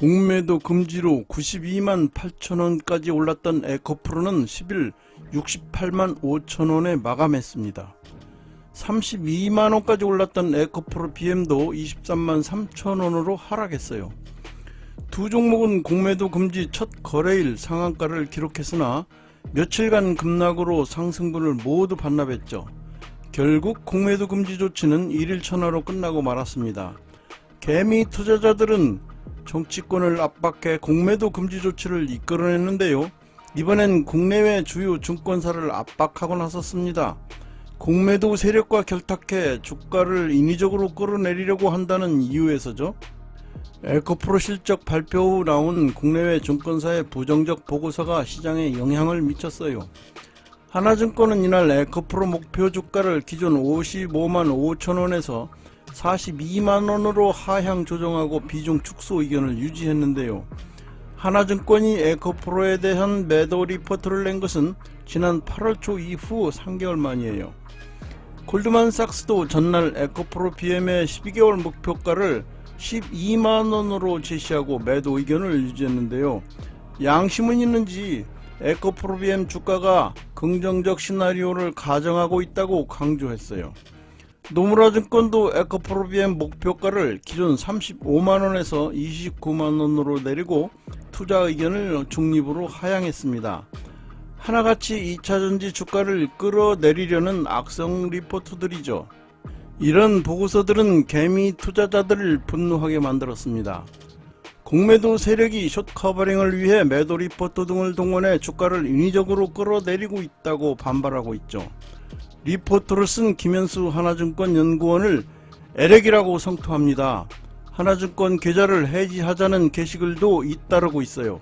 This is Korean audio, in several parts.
공매도 금지로 92만 8천원까지 올랐던 에코프로는 10일 68만 5천원에 마감했습니다. 32만원까지 올랐던 에코프로 BM도 23만 3천원으로 하락했어요. 두 종목은 공매도 금지 첫 거래일 상한가를 기록했으나 며칠간 급락으로 상승분을 모두 반납했죠. 결국 공매도 금지 조치는 일일 천하로 끝나고 말았습니다. 개미 투자자들은 정치권을 압박해 공매도 금지 조치를 이끌어냈는데요. 이번엔 국내외 주요 증권사를 압박하고 나섰습니다. 공매도 세력과 결탁해 주가를 인위적으로 끌어내리려고 한다는 이유에서죠. 에코프로 실적 발표 후 나온 국내외 증권사의 부정적 보고서가 시장에 영향을 미쳤어요. 하나증권은 이날 에코프로 목표 주가를 기존 55만 5천원에서 42만원으로 하향 조정하고 비중 축소 의견을 유지했는데요. 하나증권이 에코프로에 대한 매도 리포트를 낸 것은 지난 8월 초 이후 3개월 만이에요. 골드만삭스도 전날 에코프로 BM의 12개월 목표가를 12만원으로 제시하고 매도 의견을 유지했는데요. 양심은 있는지 에코프로 BM 주가가 긍정적 시나리오를 가정하고 있다고 강조했어요. 노무라증권도 에코프로 BM 목표가를 기존 35만원에서 29만원으로 내리고 투자 의견을 중립으로 하향했습니다. 하나같이 2차전지 주가를 끌어내리려는 악성 리포트들이죠. 이런 보고서들은 개미 투자자들을 분노하게 만들었습니다. 공매도 세력이 숏 커버링을 위해 매도 리포트 등을 동원해 주가를 인위적으로 끌어내리고 있다고 반발하고 있죠. 리포트를 쓴 김현수 하나증권 연구원을 에렉이라고 성토합니다. 하나증권 계좌를 해지하자는 게시글도 잇따르고 있어요.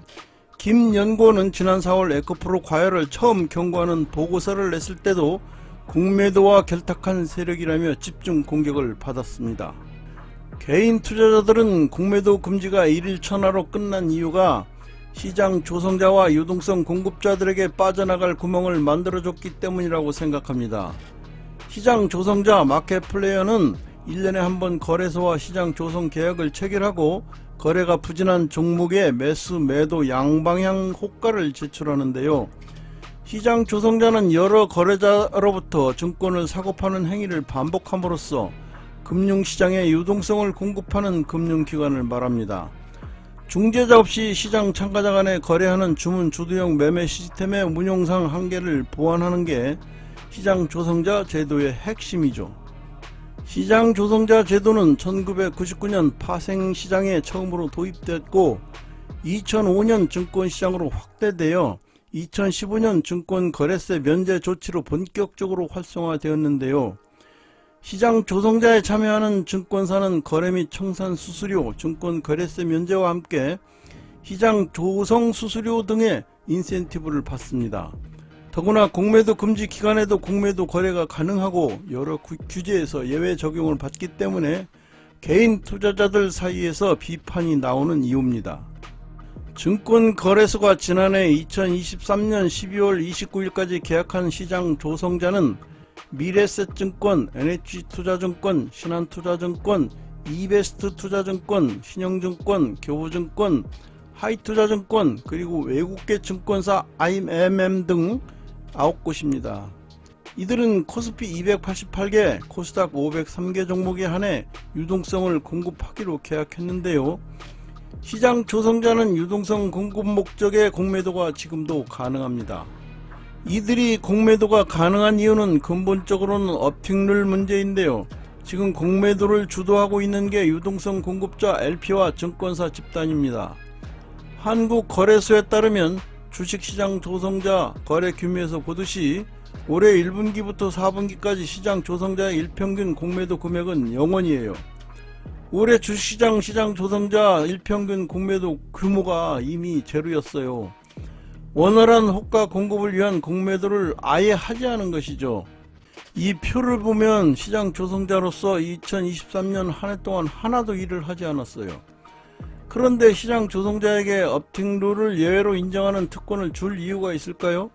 김 연구원은 지난 4월 에코프로 과열을 처음 경고하는 보고서를 냈을 때도 공매도와 결탁한 세력이라며 집중 공격을 받았습니다. 개인 투자자들은 공매도 금지가 일일 천하로 끝난 이유가 시장 조성자와 유동성 공급자들에게 빠져나갈 구멍을 만들어줬기 때문이라고 생각합니다. 시장 조성자 마켓 플레이어는 1년에 한 번 거래소와 시장 조성 계약을 체결하고 거래가 부진한 종목의 매수 매도 양방향 호가를 제출하는데요. 시장 조성자는 여러 거래자로부터 증권을 사고 파는 행위를 반복함으로써 금융시장의 유동성을 공급하는 금융기관을 말합니다. 중재자 없이 시장 참가자 간에 거래하는 주문 주도형 매매 시스템의 운용상 한계를 보완하는 게 시장 조성자 제도의 핵심이죠. 시장 조성자 제도는 1999년 파생시장에 처음으로 도입됐고 2005년 증권시장으로 확대되어 2015년 증권거래세 면제 조치로 본격적으로 활성화되었는데요. 시장 조성자에 참여하는 증권사는 거래 및 청산 수수료, 증권거래세 면제와 함께 시장 조성 수수료 등의 인센티브를 받습니다. 더구나 공매도 금지 기간에도 공매도 거래가 가능하고 여러 규제에서 예외 적용을 받기 때문에 개인 투자자들 사이에서 비판이 나오는 이유입니다. 증권거래소가 지난해 2023년 12월 29일까지 계약한 시장 조성자는 미래셋증권, NH투자증권, 신한투자증권, 이베스트투자증권, 신영증권, 교보증권, 하이투자증권, 그리고 외국계 증권사 IMM 등 9곳입니다. 이들은 코스피 288개, 코스닥 503개 종목에 한해 유동성을 공급하기로 계약했는데요. 시장 조성자는 유동성 공급 목적의 공매도가 지금도 가능합니다. 이들이 공매도가 가능한 이유는 근본적으로는 업팅룰 문제인데요. 지금 공매도를 주도하고 있는 게 유동성 공급자 LP와 증권사 집단입니다. 한국거래소에 따르면 주식시장 조성자 거래 규모에서 보듯이 올해 1분기부터 4분기까지 시장 조성자의 일평균 공매도 금액은 0원이에요. 올해 주식시장 시장 조성자 일평균 공매도 규모가 이미 제로였어요. 원활한 호가 공급을 위한 공매도를 아예 하지 않은 것이죠. 이 표를 보면 시장 조성자로서 2023년 한 해 동안 하나도 일을 하지 않았어요. 그런데 시장 조성자에게 업팅룰을 예외로 인정하는 특권을 줄 이유가 있을까요?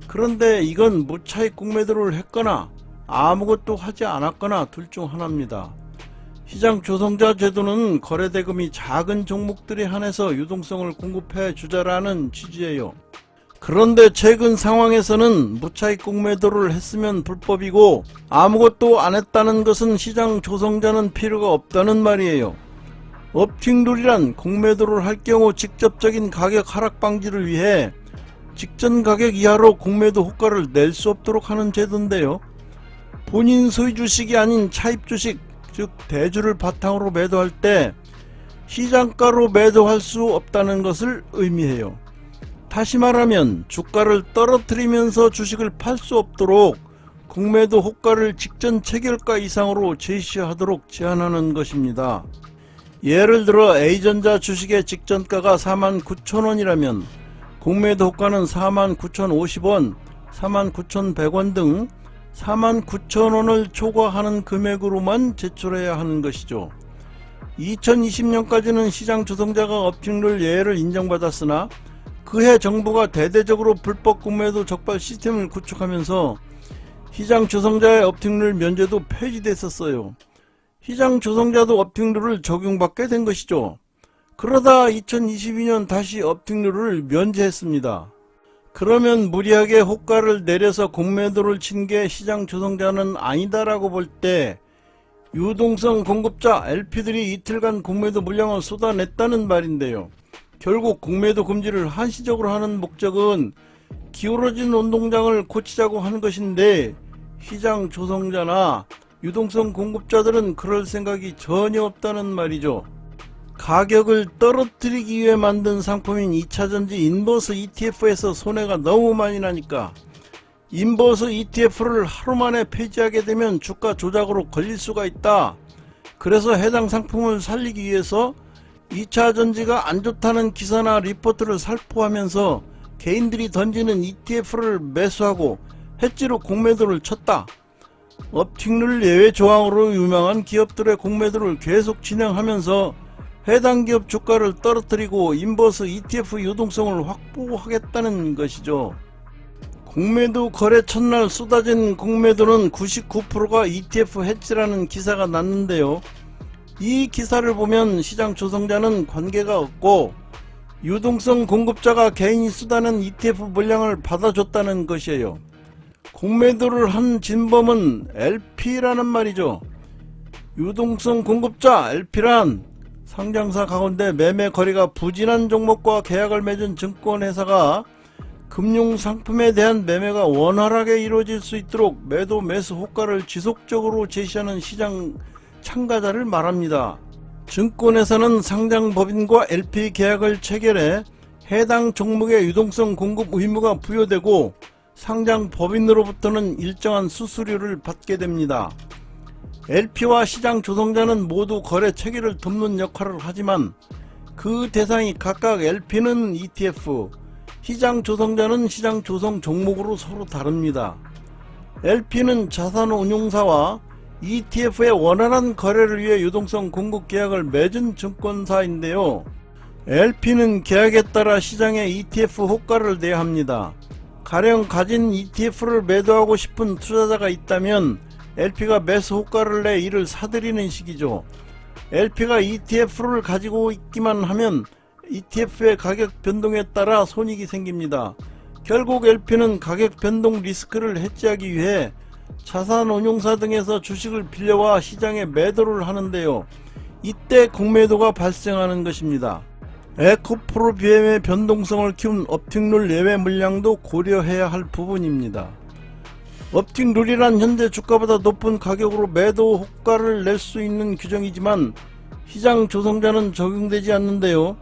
그런데 이건 무차익 공매도를 했거나 아무것도 하지 않았거나 둘 중 하나입니다. 시장 조성자 제도는 거래대금이 작은 종목들에 한해서 유동성을 공급해 주자라는 취지예요. 그런데 최근 상황에서는 무차익 공매도를 했으면 불법이고 아무것도 안 했다는 것은 시장 조성자는 필요가 없다는 말이에요. 업팅룰이란 공매도를 할 경우 직접적인 가격 하락 방지를 위해 직전 가격 이하로 공매도 호가를 낼 수 없도록 하는 제도인데요. 본인 소유 주식이 아닌 차입 주식, 즉 대주를 바탕으로 매도할 때 시장가로 매도할 수 없다는 것을 의미해요. 다시 말하면 주가를 떨어뜨리면서 주식을 팔 수 없도록 공매도 호가를 직전 체결가 이상으로 제시하도록 제한하는 것입니다. 예를 들어 A전자 주식의 직전가가 49,000원이라면 공매도 호가는 49,050원, 49,100원 등 49,000원을 초과하는 금액으로만 제출해야 하는 것이죠. 2020년까지는 시장 조성자가 업팅룰 예외를 인정받았으나 그해 정부가 대대적으로 불법 공매도 적발 시스템을 구축하면서 시장 조성자의 업팅룰 면제도 폐지됐었어요. 시장 조성자도 업팅룰을 적용받게 된 것이죠. 그러다 2022년 다시 업팅룰을 면제했습니다. 그러면 무리하게 호가를 내려서 공매도를 친 게 시장 조성자는 아니다라고 볼 때 유동성 공급자 LP들이 이틀간 공매도 물량을 쏟아냈다는 말인데요. 결국 공매도 금지를 한시적으로 하는 목적은 기울어진 운동장을 고치자고 하는 것인데 시장 조성자나 유동성 공급자들은 그럴 생각이 전혀 없다는 말이죠. 가격을 떨어뜨리기 위해 만든 상품인 2차전지 인버스 ETF에서 손해가 너무 많이 나니까 인버스 ETF를 하루 만에 폐지하게 되면 주가 조작으로 걸릴 수가 있다. 그래서 해당 상품을 살리기 위해서 2차전지가 안 좋다는 기사나 리포트를 살포하면서 개인들이 던지는 ETF를 매수하고 해지로 공매도를 쳤다. 업팅룰 예외 조항으로 유명한 기업들의 공매도를 계속 진행하면서 해당 기업 주가를 떨어뜨리고 인버스 ETF 유동성을 확보하겠다는 것이죠. 공매도 거래 첫날 쏟아진 공매도는 99%가 ETF 해지라는 기사가 났는데요. 이 기사를 보면 시장 조성자는 관계가 없고 유동성 공급자가 개인이 쏟아낸 ETF 물량을 받아줬다는 것이에요. 공매도를 한 진범은 LP라는 말이죠. 유동성 공급자 LP란 상장사 가운데 매매 거래가 부진한 종목과 계약을 맺은 증권회사가 금융상품에 대한 매매가 원활하게 이루어질 수 있도록 매도 매수 호가를 지속적으로 제시하는 시장 참가자를 말합니다. 증권회사는 상장법인과 LP 계약을 체결해 해당 종목의 유동성 공급 의무가 부여되고 상장법인으로부터는 일정한 수수료를 받게 됩니다. LP와 시장 조성자는 모두 거래 체계를 돕는 역할을 하지만 그 대상이 각각 LP는 ETF, 시장 조성자는 시장 조성 종목으로 서로 다릅니다. LP는 자산운용사와 ETF의 원활한 거래를 위해 유동성 공급 계약을 맺은 증권사인데요. LP는 계약에 따라 시장에 ETF 호가를 내야 합니다. 가령 가진 ETF를 매도하고 싶은 투자자가 있다면 LP가 매수 호가를 내 이를 사들이는 식이죠. LP가 ETF를 가지고 있기만 하면 ETF의 가격 변동에 따라 손익이 생깁니다. 결국 LP는 가격 변동 리스크를 해지하기 위해 자산운용사 등에서 주식을 빌려와 시장에 매도를 하는데요. 이때 공매도가 발생하는 것입니다. 에코프로 BM의 변동성을 키운 업팅룰 예외 물량도 고려해야 할 부분입니다. 업팅룰이란 현재 주가보다 높은 가격으로 매도 호가를 낼 수 있는 규정이지만 시장 조성자는 적용되지 않는데요.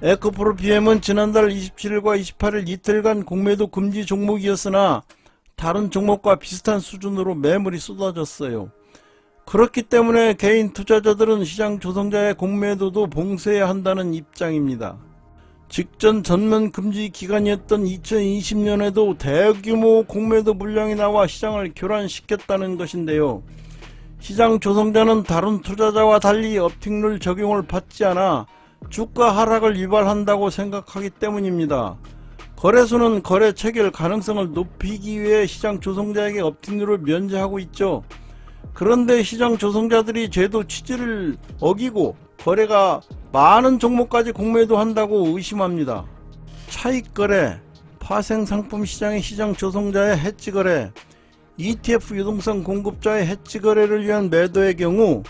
에코프로 BM은 지난달 27일과 28일 이틀간 공매도 금지 종목이었으나 다른 종목과 비슷한 수준으로 매물이 쏟아졌어요. 그렇기 때문에 개인 투자자들은 시장 조성자의 공매도도 봉쇄해야 한다는 입장입니다. 직전 전면 금지 기간이었던 2020년에도 대규모 공매도 물량이 나와 시장을 교란시켰다는 것인데요. 시장 조성자는 다른 투자자와 달리 업팅룰 적용을 받지 않아 주가 하락을 유발한다고 생각하기 때문입니다. 거래소는 거래 체결 가능성을 높이기 위해 시장 조성자에게 업팅룰을 면제하고 있죠. 그런데 시장 조성자들이 제도 취지를 어기고 거래가 많은 종목까지 공매도 한다고 의심합니다. 차익거래, 파생상품 시장의 시장 조성자의 해지거래, ETF 유동성 공급자의 해지거래를 위한 매도의 경우,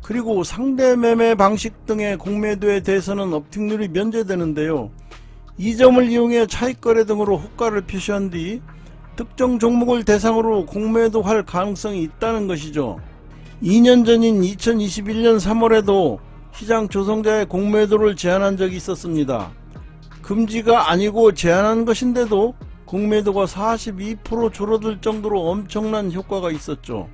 그리고 상대 매매 방식 등의 공매도에 대해서는 업팅률이 면제되는데요. 이 점을 이용해 차익거래 등으로 호가를 표시한 뒤 특정 종목을 대상으로 공매도할 가능성이 있다는 것이죠. 2년 전인 2021년 3월에도 시장 조성자의 공매도를 제한한 적이 있었습니다. 금지가 아니고 제한한 것인데도 공매도가 42% 줄어들 정도로 엄청난 효과가 있었죠.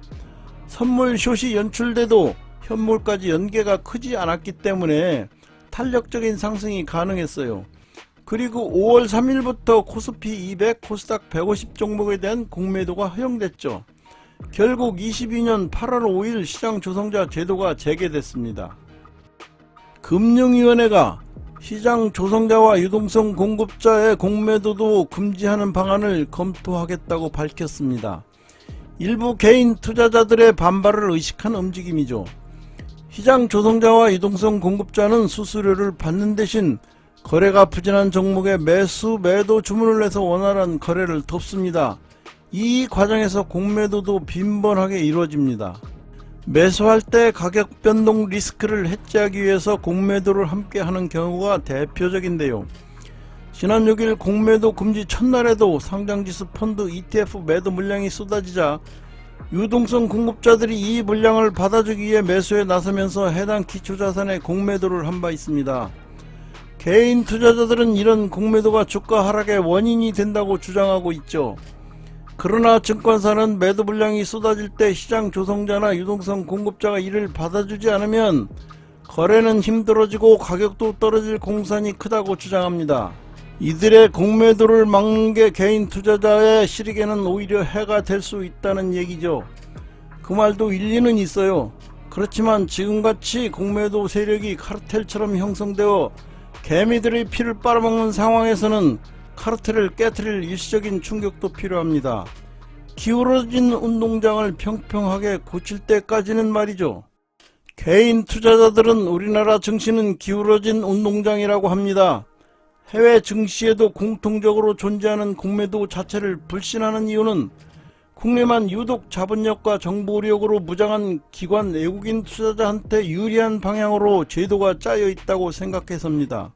선물 숏이 연출돼도 현물까지 연계가 크지 않았기 때문에 탄력적인 상승이 가능했어요. 그리고 5월 3일부터 코스피 200, 코스닥 150 종목에 대한 공매도가 허용됐죠. 결국 22년 8월 5일 시장 조성자 제도가 재개됐습니다. 금융위원회가 시장 조성자와 유동성 공급자의 공매도도 금지하는 방안을 검토하겠다고 밝혔습니다. 일부 개인 투자자들의 반발을 의식한 움직임이죠. 시장 조성자와 유동성 공급자는 수수료를 받는 대신 거래가 부진한 종목에 매수 매도 주문을 해서 원활한 거래를 돕습니다. 이 과정에서 공매도도 빈번하게 이루어집니다. 매수할 때 가격 변동 리스크를 해지하기 위해서 공매도를 함께 하는 경우가 대표적인데요. 지난 6일 공매도 금지 첫날에도 상장지수 펀드 ETF 매도 물량이 쏟아지자 유동성 공급자들이 이 물량을 받아주기 위해 매수에 나서면서 해당 기초자산의 공매도를 한 바 있습니다. 개인 투자자들은 이런 공매도가 주가 하락의 원인이 된다고 주장하고 있죠. 그러나 증권사는 매도 물량이 쏟아질 때 시장 조성자나 유동성 공급자가 이를 받아주지 않으면 거래는 힘들어지고 가격도 떨어질 공산이 크다고 주장합니다. 이들의 공매도를 막는 게 개인 투자자의 실익에는 오히려 해가 될 수 있다는 얘기죠. 그 말도 일리는 있어요. 그렇지만 지금같이 공매도 세력이 카르텔처럼 형성되어 개미들의 피를 빨아먹는 상황에서는 카르텔을 깨트릴 일시적인 충격도 필요합니다. 기울어진 운동장을 평평하게 고칠 때까지는 말이죠. 개인 투자자들은 우리나라 증시는 기울어진 운동장이라고 합니다. 해외 증시에도 공통적으로 존재하는 공매도 자체를 불신하는 이유는 국내만 유독 자본력과 정보력으로 무장한 기관 외국인 투자자한테 유리한 방향으로 제도가 짜여 있다고 생각해서입니다.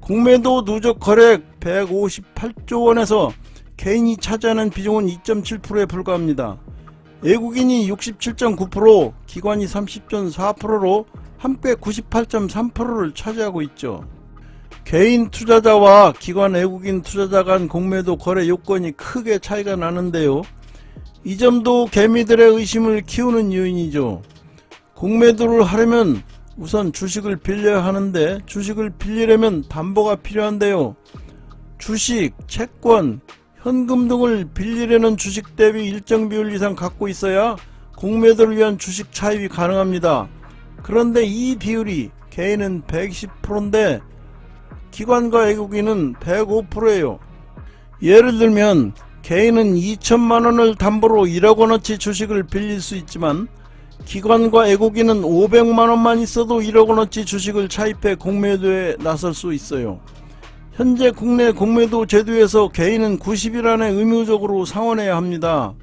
공매도 누적 거래액 158조 원에서 개인이 차지하는 비중은 2.7%에 불과합니다. 외국인이 67.9%, 기관이 30.4%로 함께 98.3%를 차지하고 있죠. 개인 투자자와 기관 외국인 투자자 간 공매도 거래 요건이 크게 차이가 나는데요. 이 점도 개미들의 의심을 키우는 요인이죠. 공매도를 하려면 우선 주식을 빌려야 하는데 주식을 빌리려면 담보가 필요한데요. 주식, 채권, 현금 등을 빌리려는 주식 대비 일정 비율 이상 갖고 있어야 공매도를 위한 주식 차입이 가능합니다. 그런데 이 비율이 개인은 120%인데 기관과 외국인은 105%예요. 예를 들면 개인은 2천만원을 담보로 1억원어치 주식을 빌릴 수 있지만 기관과 외국인은 500만원만 있어도 1억원어치 주식을 차입해 공매도에 나설 수 있어요. 현재 국내 공매도 제도에서 개인은 90일 안에 의무적으로 상환해야 합니다.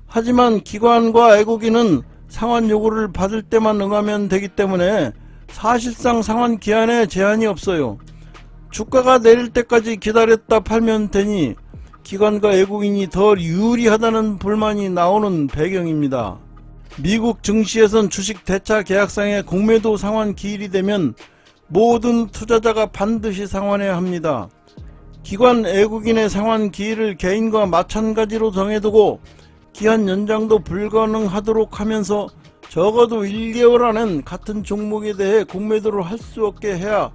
하지만 기관과 외국인은 상환 요구를 받을 때만 응하면 되기 때문에 사실상 상환 기한에 제한이 없어요. 주가가 내릴 때까지 기다렸다 팔면 되니 기관과 외국인이 더 유리하다는 불만이 나오는 배경입니다. 미국 증시에선 주식 대차 계약상의 공매도 상환 기일이 되면 모든 투자자가 반드시 상환해야 합니다. 기관 외국인의 상환 기일을 개인과 마찬가지로 정해두고 기한 연장도 불가능하도록 하면서 적어도 1개월 안엔 같은 종목에 대해 공매도를 할 수 없게 해야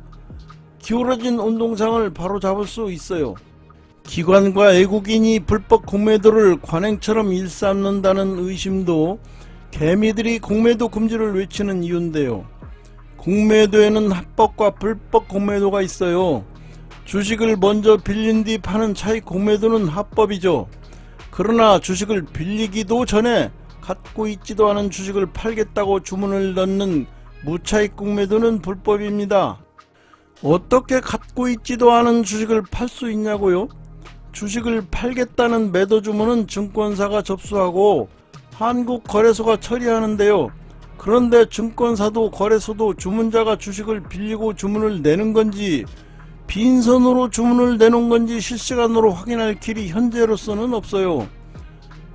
기울어진 운동장을 바로잡을 수 있어요. 기관과 외국인이 불법 공매도를 관행처럼 일삼는다는 의심도 개미들이 공매도 금지를 외치는 이유인데요. 공매도에는 합법과 불법 공매도가 있어요. 주식을 먼저 빌린 뒤 파는 차익 공매도는 합법이죠. 그러나 주식을 빌리기도 전에 갖고 있지도 않은 주식을 팔겠다고 주문을 넣는 무차익 공매도는 불법입니다. 어떻게 갖고 있지도 않은 주식을 팔 수 있냐고요? 주식을 팔겠다는 매도 주문은 증권사가 접수하고 한국거래소가 처리하는데요. 그런데 증권사도 거래소도 주문자가 주식을 빌리고 주문을 내는 건지 빈손으로 주문을 내놓은 건지 실시간으로 확인할 길이 현재로서는 없어요.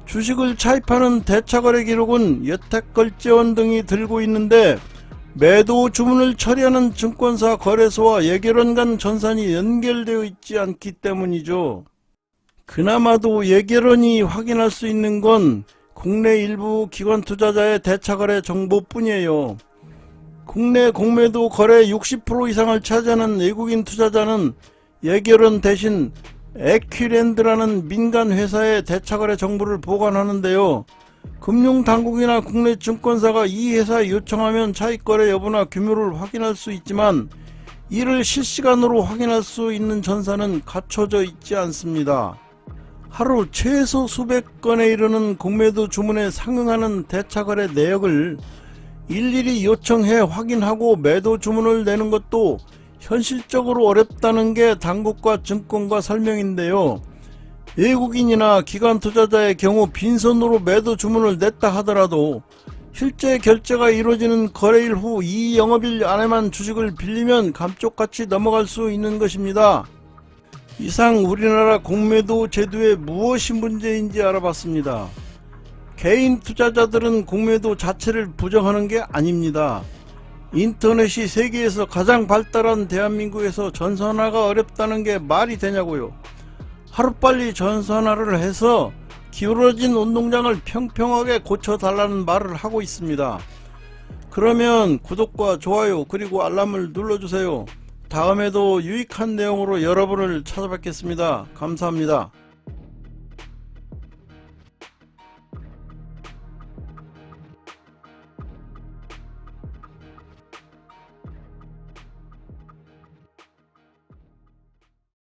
주식을 차입하는 대차거래 기록은 여택걸재원 등이 들고 있는데 매도 주문을 처리하는 증권사 거래소와 예결원 간 전산이 연결되어 있지 않기 때문이죠. 그나마도 예결원이 확인할 수 있는 건 국내 일부 기관 투자자의 대차거래 정보뿐이에요. 국내 공매도 거래 60% 이상을 차지하는 외국인 투자자는 예결원 대신 에퀴랜드라는 민간 회사의 대차거래 정보를 보관하는데요. 금융당국이나 국내 증권사가 이 회사에 요청하면 차익거래 여부나 규모를 확인할 수 있지만 이를 실시간으로 확인할 수 있는 전산은 갖춰져 있지 않습니다. 하루 최소 수백 건에 이르는 공매도 주문에 상응하는 대차거래 내역을 일일이 요청해 확인하고 매도 주문을 내는 것도 현실적으로 어렵다는 게 당국과 증권가 설명인데요. 외국인이나 기관 투자자의 경우 빈손으로 매도 주문을 냈다 하더라도 실제 결제가 이루어지는 거래일 후 이 영업일 안에만 주식을 빌리면 감쪽같이 넘어갈 수 있는 것입니다. 이상 우리나라 공매도 제도에 무엇이 문제인지 알아봤습니다. 개인 투자자들은 공매도 자체를 부정하는 게 아닙니다. 인터넷이 세계에서 가장 발달한 대한민국에서 전산화가 어렵다는 게 말이 되냐고요. 하루빨리 전산화를 해서 기울어진 운동장을 평평하게 고쳐달라는 말을 하고 있습니다. 그러면 구독과 좋아요 그리고 알람을 눌러주세요. 다음에도 유익한 내용으로 여러분을 찾아뵙겠습니다. 감사합니다.